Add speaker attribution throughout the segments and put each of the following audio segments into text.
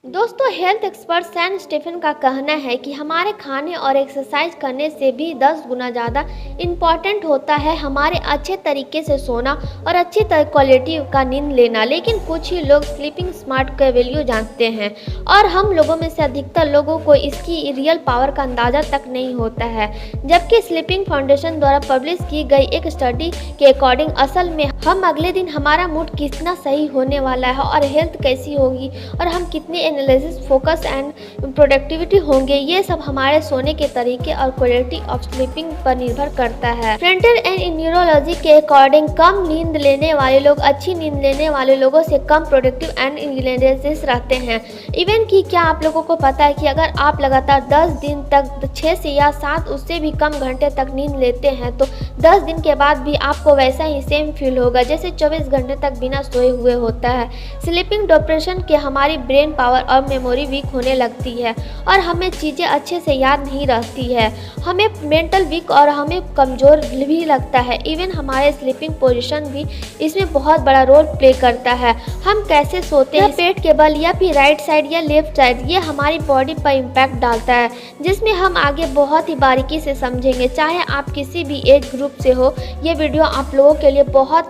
Speaker 1: दोस्तों, health expert San Stephen का कहना है कि हमारे खाने और एक्सरसाइज करने से भी 10 गुना ज़्यादा इम्पॉर्टेंट होता है हमारे अच्छे तरीके से सोना और अच्छी क्वालिटी का नींद लेना। लेकिन कुछ ही लोग स्लीपिंग स्मार्ट का वैल्यू जानते हैं और हम लोगों में से अधिकतर लोगों को इसकी रियल पावर का अंदाज़ा तक नहीं होता है। जबकि स्लीपिंग फाउंडेशन द्वारा पब्लिश की गई एक स्टडी के अकॉर्डिंग असल में हम अगले दिन हमारा मूड कितना सही होने वाला है और हेल्थ कैसी होगी और हम कितने एनालिसिस, फोकस एंड प्रोडक्टिविटी होंगे, ये सब हमारे सोने के तरीके और क्वालिटी ऑफ स्लीपिंग पर निर्भर करता है। फ्रंटियर एंड न्यूरोलॉजी के अकॉर्डिंग कम नींद लेने वाले लोग अच्छी नींद लेने वाले लोगों से कम प्रोडक्टिव एंड एनालिसिस रहते हैं। इवन कि क्या आप लोगों को पता है कि अगर आप लगातार 10 दिन तक 6 से या 7 उससे भी कम घंटे तक नींद लेते हैं तो 10 दिन के बाद भी आपको वैसा ही सेम फील होगा जैसे 24 घंटे तक बिना सोए हुए होता है। स्लीपिंग डिप्रेशन के हमारी ब्रेन पावर और मेमोरी वीक होने लगती है और हमें चीज़ें अच्छे से याद नहीं रहती है, हमें मेंटल वीक और हमें कमज़ोर भी लगता है। इवन हमारे स्लीपिंग पोजीशन भी इसमें बहुत बड़ा रोल प्ले करता है। हम कैसे सोते हैं, पेट के बल या फिर राइट साइड या लेफ्ट साइड, ये हमारी बॉडी पर इम्पैक्ट डालता है, जिसमें हम आगे बहुत ही बारीकी से समझेंगे। चाहे आप किसी भी एज ग्रुप से हो, ये वीडियो आप लोगों के लिए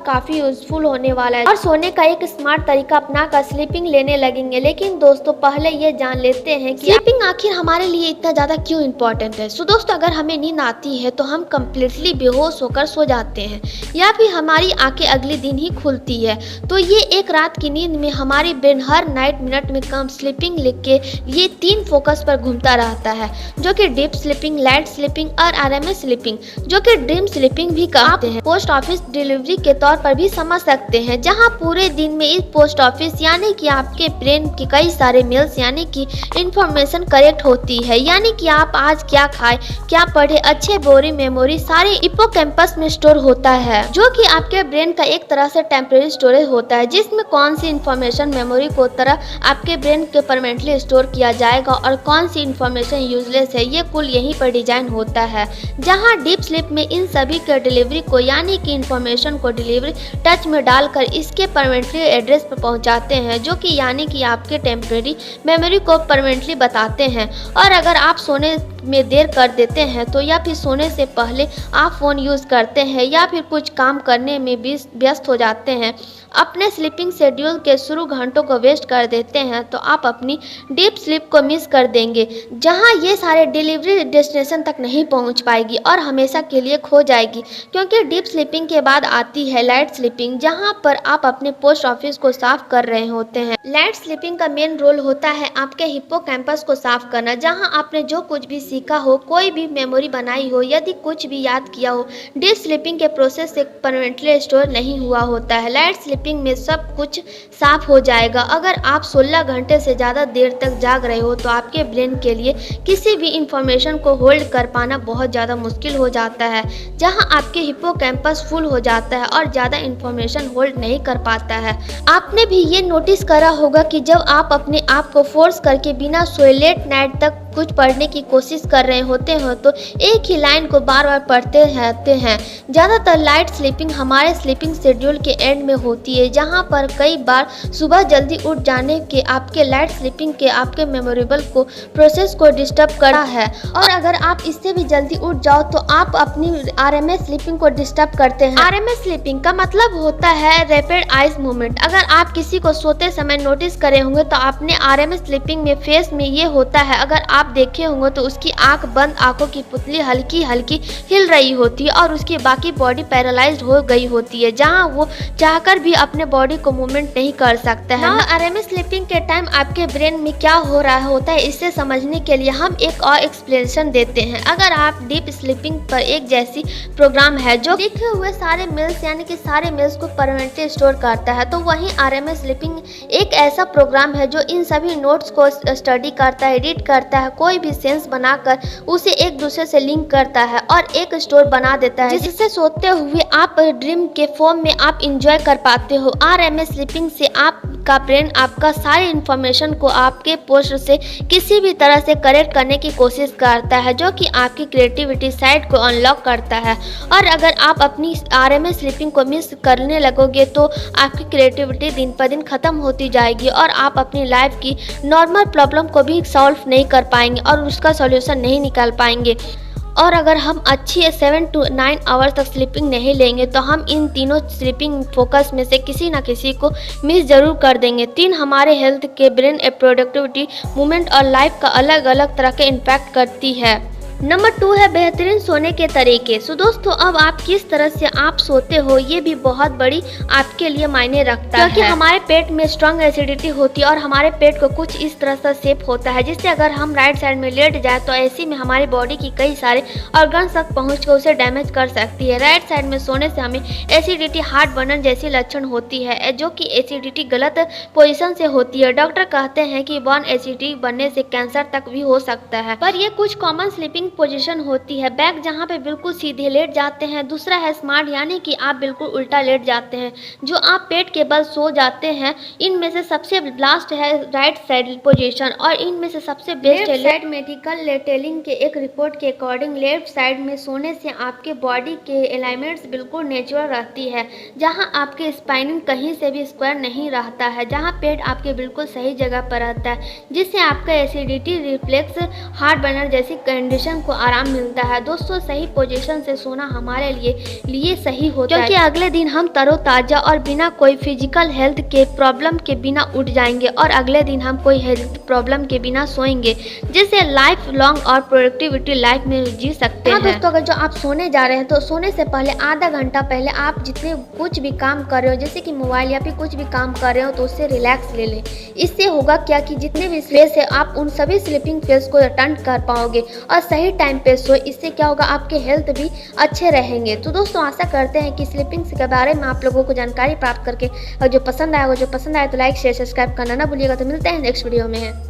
Speaker 1: काफ़ी यूजफुल होने वाला है और सोने का एक स्मार्ट तरीका अपनाकर स्लीपिंग लेने लगेंगे। लेकिन दोस्तों, पहले ये जान लेते हैं कि स्लीपिंग आखिर हमारे लिए इतना ज़्यादा क्यों इम्पोर्टेंट है। दोस्तों, अगर हमें नींद आती है तो हम कम्प्लीटली बेहोश होकर सो जाते हैं या फिर हमारी आंखें अगले दिन ही खुलती है, तो ये एक रात की नींद में हमारी ब्रेन हर नाइट मिनट में कम स्लीपिंग लिख के ये 3 फोकस पर घूमता रहता है, जो कि डीप स्लीपिंग, लाइट स्लीपिंग और REM स्लीपिंग, जो कि ड्रीम स्लीपिंग भी कहते हैं। पोस्ट ऑफिस डिलीवरी के तौर पर भी समझ सकते हैं, जहाँ पूरे दिन में इस पोस्ट ऑफिस यानी कि आपके ब्रेन के कई सारे मेल्स यानी कि इंफॉर्मेशन करेक्ट होती है, यानी कि आप आज क्या खाए, क्या पढ़े, अच्छे बोरी मेमोरी सारे हिप्पोकैम्पस में स्टोर होता है, जो कि आपके ब्रेन का एक तरह से टेम्परेरी स्टोरेज होता है, जिसमें कौन सी इंफॉर्मेशन मेमोरी को तरह आपके ब्रेन के परमानेंटली स्टोर किया जाएगा और कौन सी इंफॉर्मेशन यूजलेस है, ये कुल यहीं पर डिजाइन होता है। जहां डीप स्लीप में इन सभी के डिलीवरी को यानी कि इंफॉर्मेशन को डिलीवरी टच में डालकर इसके परमानेंटली एड्रेस पर पहुंचाते हैं, जो कि यानी कि आपके टेम्परेरी मेमोरी को परमानेंटली बताते हैं। और अगर आप सोने में देर कर देते हैं तो या फिर सोने से पहले आप फ़ोन यूज़ करते हैं या फिर कुछ काम करने में व्यस्त हो जाते हैं, अपने स्लीपिंग शेड्यूल के शुरू घंटों को वेस्ट कर देते हैं, तो आप अपनी डीप स्लीप को मिस कर देंगे, जहां ये सारे डिलीवरी डेस्टिनेशन तक नहीं पहुंच पाएगी और हमेशा के लिए खो जाएगी। क्योंकि डीप स्लीपिंग के बाद आती है लाइट स्लीपिंग, जहां पर आप अपने पोस्ट ऑफिस को साफ कर रहे होते हैं। लाइट स्लीपिंग का मेन रोल होता है आपके हिप्पोकैम्पस को साफ करना, जहां आपने जो कुछ भी सीखा हो, कोई भी मेमोरी बनाई हो, यदि कुछ भी याद किया हो, डीप स्लीपिंग के प्रोसेस से परमानेंटली स्टोर नहीं हुआ होता है। लाइट स्लीपिंग में सब कुछ साफ हो जाएगा। अगर आप 16 घंटे से ज़्यादा देर तक जाग रहे हो तो आपके ब्रेन के लिए किसी भी इंफॉर्मेशन को होल्ड कर पाना बहुत ज़्यादा मुश्किल हो जाता है, जहां आपके हिप्पोकैम्पस फुल हो जाता है और ज़्यादा इंफॉर्मेशन होल्ड नहीं कर पाता है। आपने भी ये नोटिस करा होगा कि जब आप अपने आप को फोर्स करके बिना सोए लेट नाइट तक कुछ पढ़ने की कोशिश कर रहे होते हो तो एक ही लाइन को बार बार पढ़ते रहते हैं। ज़्यादातर लाइट स्लीपिंग हमारे स्लीपिंग शेड्यूल के एंड में होती है, जहां पर कई बार सुबह जल्दी उठ जाने के आपके लाइट स्लीपिंग के आपके मेमोरेबल को प्रोसेस को डिस्टर्ब करता है। और अगर आप इससे भी जल्दी उठ जाओ तो आप अपनी REM स्लीपिंग को डिस्टर्ब करते हैं। REM स्लीपिंग का मतलब होता है रैपिड आइज मूवमेंट। अगर आप किसी को सोते समय नोटिस करे होंगे तो अपने REM स्लीपिंग में फेस में ये होता है। अगर आप देखे होंगे तो उसकी बंद आंखों की पुतली हल्की हल्की हिल रही होती है और उसकी बाकी बॉडी पैरालाइज्ड हो गई होती है, जहां वो चाहकर भी अपने बॉडी को मूवमेंट नहीं कर सकता है। REM स्लीपिंग के टाइम आपके ब्रेन में क्या हो रहा होता है, इसे समझने के लिए हम एक और एक्सप्लेनेशन देते हैं। अगर आप डीप स्लीपिंग पर एक जैसी प्रोग्राम है जो लिखे हुए सारे मेल्स यानी कि सारे मेल्स को परमानेंटली स्टोर करता है, तो वहीं REM स्लीपिंग एक ऐसा प्रोग्राम है जो इन सभी नोट्स को स्टडी करता है, एडिट करता है, कोई भी सेंस बनाकर उसे एक दूसरे से लिंक करता है और एक स्टोर बना देता है, जिससे सोते हुए आप ड्रीम के फॉर्म में आप इंजॉय कर पाते हो। REM स्लीपिंग से आप का ब्रेन आपका सारी इन्फॉर्मेशन को आपके पोस्ट से किसी भी तरह से करेक्ट करने की कोशिश करता है, जो कि आपकी क्रिएटिविटी साइड को अनलॉक करता है। और अगर आप अपनी आरएमएस स्लीपिंग को मिस करने लगोगे तो आपकी क्रिएटिविटी दिन पर दिन ख़त्म होती जाएगी और आप अपनी लाइफ की नॉर्मल प्रॉब्लम को भी सॉल्व नहीं कर पाएंगे और उसका सॉल्यूशन नहीं निकाल पाएंगे। और अगर हम अच्छी 7 to 9 आवर्स तक स्लीपिंग नहीं लेंगे तो हम इन तीनों स्लीपिंग फोकस में से किसी ना किसी को मिस ज़रूर कर देंगे। 3 हमारे हेल्थ के, ब्रेन, प्रोडक्टिविटी, मूवमेंट और लाइफ का अलग अलग तरह के इम्पैक्ट करती है। नंबर 2 है बेहतरीन सोने के तरीके। सो दोस्तों, अब आप किस तरह से आप सोते हो ये भी बहुत बड़ी आपके लिए मायने रखता है, क्योंकि हमारे पेट में स्ट्रॉन्ग एसिडिटी होती है और हमारे पेट को कुछ इस तरह से शेप होता है जिससे अगर हम राइट साइड में लेट जाए तो ऐसे में हमारी बॉडी की कई सारे ऑर्गन्स तक पहुँच कर उसे डैमेज कर सकती है। राइट साइड में सोने से हमें एसिडिटी, हार्ट बर्नर जैसी लक्षण होती है, जो कि एसिडिटी गलत पोजिशन से होती है। डॉक्टर कहते हैं कि बॉर्न एसिडिटी बनने से कैंसर तक भी हो सकता है। पर ये कुछ कॉमन स्लीपिंग पोजीशन होती है। बैक जहाँ पे बिल्कुल सीधे लेट जाते हैं। दूसरा है स्मार्ट, यानी कि आप बिल्कुल उल्टा लेट जाते हैं, जो आप पेट के बल सो जाते हैं। इनमें से सबसे लास्ट है राइट साइड पोजीशन और इनमें से सबसे बेस्ट है साइड। मेडिकल टेलिंग के एक रिपोर्ट के अकॉर्डिंग लेफ्ट साइड में सोने से आपके बॉडी के एलाइनमेंट्स बिल्कुल नेचुरल रहती है, जहाँ आपके स्पाइनिंग कहीं से भी स्क्वायर नहीं रहता है, जहाँ पेट आपके बिल्कुल सही जगह पर रहता है, जिससे आपका एसिडिटी, रिफ्लेक्स, हार्ट बर्नर जैसी कंडीशन को आराम मिलता है। दोस्तों, सही पोजीशन से सोना हमारे लिए सही होता है, क्योंकि अगले दिन हम तरोताजा और बिना कोई फिजिकल हेल्थ के प्रॉब्लम के बिना उठ जाएंगे और अगले दिन हम कोई हेल्थ प्रॉब्लम के बिना सोएंगे, जिससे लाइफ लॉन्ग और प्रोडक्टिविटी लाइफ में जी सकते हैं। दोस्तों, अगर जो आप सोने जा रहे हैं तो सोने से पहले आधा घंटा पहले आप जितने कुछ भी काम कर रहे हो, जैसे कि मोबाइल या फिर कुछ भी काम कर रहे हो, तो उससे रिलैक्स ले लें। इससे होगा क्या कि जितने भी स्ट्रेस है आप उन सभी स्लीपिंग फेज को अटेंड कर पाओगे और सही टाइम पे सो। इससे क्या होगा, आपके हेल्थ भी अच्छे रहेंगे। तो दोस्तों, आशा करते हैं कि स्लीपिंग के बारे में आप लोगों को जानकारी प्राप्त करके, और जो पसंद आया तो लाइक, शेयर, सब्सक्राइब करना ना भूलिएगा। तो मिलते हैं नेक्स्ट वीडियो में।